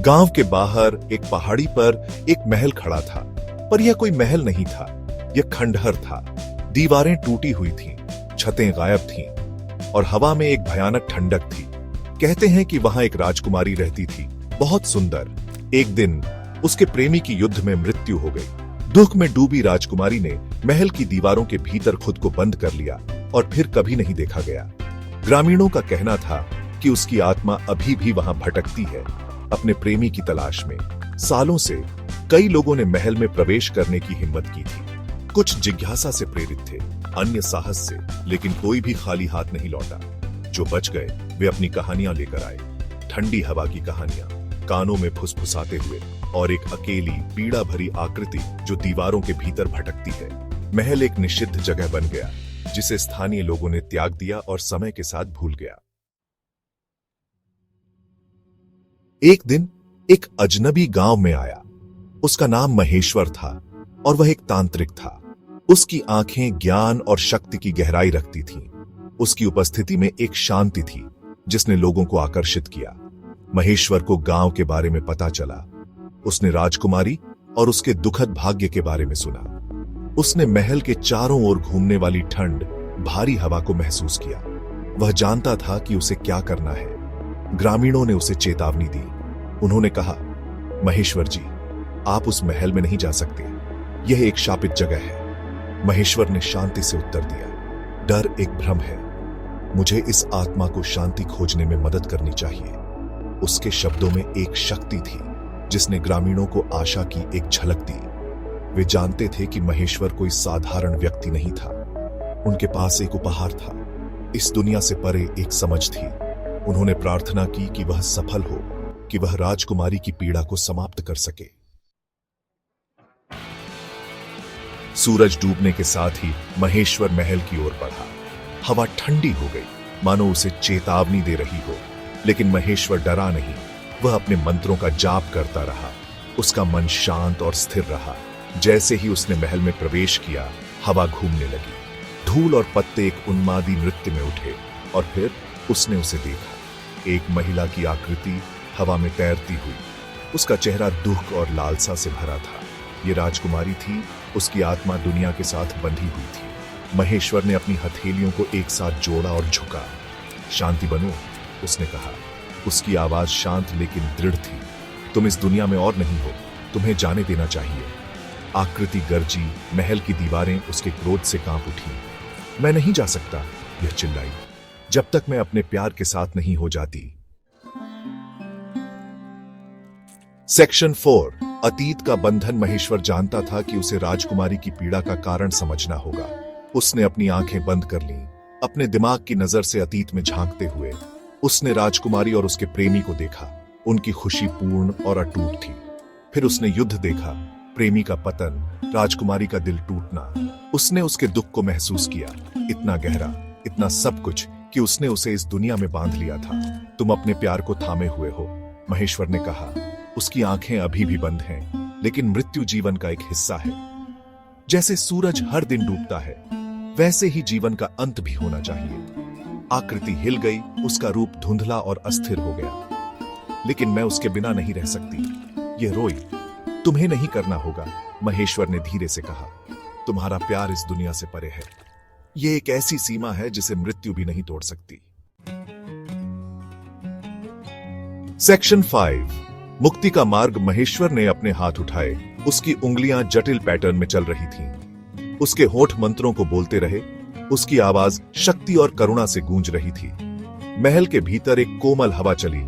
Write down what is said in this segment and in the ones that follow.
गांव के बाहर एक पहाड़ी पर एक महल खड़ा था, पर यह कोई महल नहीं था, यह खंडहर था। दीवारें टूटी हुई थीं, छतें गायब थीं और हवा में एक भयानक ठंडक थी। कहते हैं कि वहां एक राजकुमारी रहती थी, बहुत सुंदर। एक दिन उसके प्रेमी की युद्ध में मृत्यु हो गई। दुख में डूबी राजकुमारी ने महल की दीवारों के भीतर खुद को बंद कर लिया और फिर कभी नहीं देखा गया। ग्रामीणों का कहना था कि उसकी आत्मा अभी भी वहां भटकती है, अपने प्रेमी की तलाश में। सालों से कई लोगों ने महल में प्रवेश करने की हिम्मत की थी। कुछ जिज्ञासा से प्रेरित थे, अन्य साहस से, लेकिन कोई भी खाली हाथ नहीं लौटा। जो बच गए वे अपनी कहानियां लेकर आए, ठंडी हवा की कहानियां, कानों में फुसफुसाते हुए, और एक अकेली पीड़ा भरी आकृति जो दीवारों के भीतर भटकती है। महल एक निषिद्ध जगह बन गया, जिसे स्थानीय लोगों ने त्याग दिया और समय के साथ भूल गया। एक दिन एक अजनबी गांव में आया। उसका नाम महेश्वर था और वह एक तांत्रिक था। उसकी आंखें ज्ञान और शक्ति की गहराई रखती थीं। उसकी उपस्थिति में एक शांति थी जिसने लोगों को आकर्षित किया। महेश्वर को गांव के बारे में पता चला। उसने राजकुमारी और उसके दुखद भाग्य के बारे में सुना। उसने महल के चारों ओर घूमने वाली ठंड, भारी हवा को महसूस किया। वह जानता था कि उसे क्या करना है। ग्रामीणों ने उसे चेतावनी दी। उन्होंने कहा, महेश्वर जी, आप उस महल में नहीं जा सकते, यह एक शापित जगह है। महेश्वर ने शांति से उत्तर दिया, डर एक भ्रम है, मुझे इस आत्मा को शांति खोजने में मदद करनी चाहिए। उसके शब्दों में एक शक्ति थी जिसने ग्रामीणों को आशा की एक झलक दी। वे जानते थे कि महेश्वर कोई साधारण व्यक्ति नहीं था। उनके पास एक उपहार था, इस दुनिया से परे एक समझ थी। उन्होंने प्रार्थना की कि वह सफल हो, कि वह राजकुमारी की पीड़ा को समाप्त कर सके। सूरज डूबने के साथ ही महेश्वर महल की ओर बढ़ा। हवा ठंडी हो गई, मानो उसे चेतावनी दे रही हो, लेकिन महेश्वर डरा नहीं। वह अपने मंत्रों का जाप करता रहा। उसका मन शांत और स्थिर रहा। जैसे ही उसने महल में प्रवेश किया, हवा घूमने लगी। धूल और पत्ते एक उन्मादी नृत्य में उठे और फिर उसने उसे देखा। एक महिला की आकृति हवा में तैरती हुई। उसका चेहरा दुख और लालसा से भरा था। ये राजकुमारी थी, उसकी आत्मा दुनिया के साथ बंधी हुई थी। महेश्वर ने अपनी हथेलियों को एक साथ जोड़ा और झुका। शांति बनो, उसने कहा। उसकी आवाज शांत लेकिन दृढ़ थी। तुम इस दुनिया में और नहीं हो, तुम्हें जाने देना चाहिए। आकृति गरजी, महल की दीवारें उसके क्रोध से कांप उठी। मैं नहीं जा सकता, यह चिल्लाई, जब तक मैं अपने प्यार के साथ नहीं हो जाती। सेक्शन 4, अतीत का बंधन। महेश्वर जानता था कि उसे राजकुमारी की पीड़ा का कारण समझना होगा। उसने अपनी आंखें बंद कर लीं। अपने दिमाग की नजर से अतीत में झांकते हुए उसने राजकुमारी और उसके प्रेमी को देखा। उनकी खुशी पूर्ण और अटूट थी। फिर उसने युद्ध देखा, प्रेमी का पतन, राजकुमारी का दिल टूटना। उसने उसके दुख को महसूस किया, इतना गहरा, इतना सब कुछ कि उसने उसे इस दुनिया में बांध लिया था। तुम अपने प्यार को थामे हुए हो, महेश्वर ने कहा। उसकी आंखें अभी भी बंद हैं, लेकिन मृत्यु जीवन का एक हिस्सा है। जैसे सूरज हर दिन डूबता है, वैसे ही जीवन का अंत भी होना चाहिए। आकृति हिल गई, उसका रूप धुंधला और अस्थिर हो गया। लेकिन मैं उसके बिना नहीं रह सकती, यह रोई। तुम्हें नहीं करना होगा, महेश्वर ने धीरे से कहा। तुम्हारा प्यार इस दुनिया से परे है। यह एक ऐसी सीमा है जिसे मृत्यु भी नहीं तोड़ सकती। सेक्शन 5, मुक्ति का मार्ग। महेश्वर ने अपने हाथ उठाए। उसकी उंगलियां जटिल पैटर्न में चल रही थीं। उसके होठ मंत्रों को बोलते रहे। उसकी आवाज शक्ति और करुणा से गूंज रही थी। महल के भीतर एक कोमल हवा चली,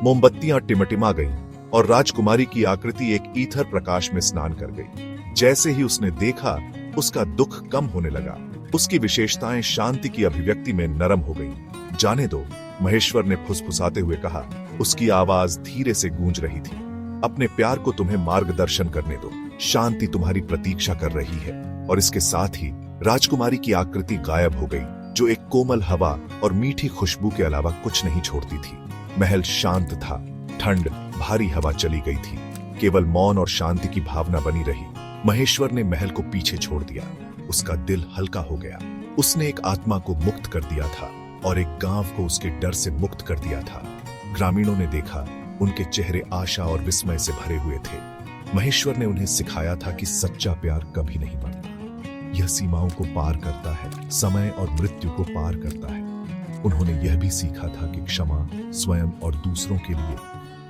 मोमबत्तियां टिमटिमा गईं और राजकुमारी की आकृति एक ईथर प्रकाश में स्नान कर गई। जैसे ही उसने देखा, उसका दुख कम होने लगा। उसकी विशेषताएं शांति की अभिव्यक्ति में नरम हो गईं। जाने दो, महेश्वर ने फुसफुसाते हुए कहा। उसकी आवाज धीरे से गूंज रही थी। अपने प्यार को तुम्हें मार्गदर्शन करने दो। शांति तुम्हारी प्रतीक्षा कर रही है। और इसके साथ ही राजकुमारी की आकृति गायब हो गई, जो एक कोमल हवा और मीठी खुशबू के अलावा कुछ नहीं छोड़ती थी। महल शांत था। ठंड, भारी हवा चली गई थी। केवल मौन और शांति की भावना बनी रही। महेश्वर ने महल को पीछे छोड़ दिया। उसका दिल हल्का हो गया। उसने एक आत्मा को मुक्त कर दिया था और एक गांव को उसके डर से मुक्त कर दिया था। ग्रामीणों ने देखा उनके चेहरे आशा और विस्मय से भरे हुए थे। महेश्वर ने उन्हें सिखाया था कि सच्चा प्यार कभी नहीं मरता, यह सीमाओं को पार करता है, समय और मृत्यु को पार करता है। उन्होंने यह भी सीखा था कि क्षमा स्वयं और दूसरों के लिए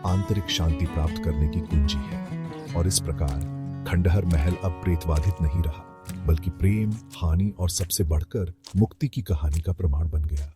आंतरिक शांति प्राप्त करने की कुंजी है। और इस प्रकार खंडहर महल अब प्रेतबाधित नहीं रहा, बल्कि प्रेम, हानि और सबसे बढ़कर मुक्ति की कहानी का प्रमाण बन गया।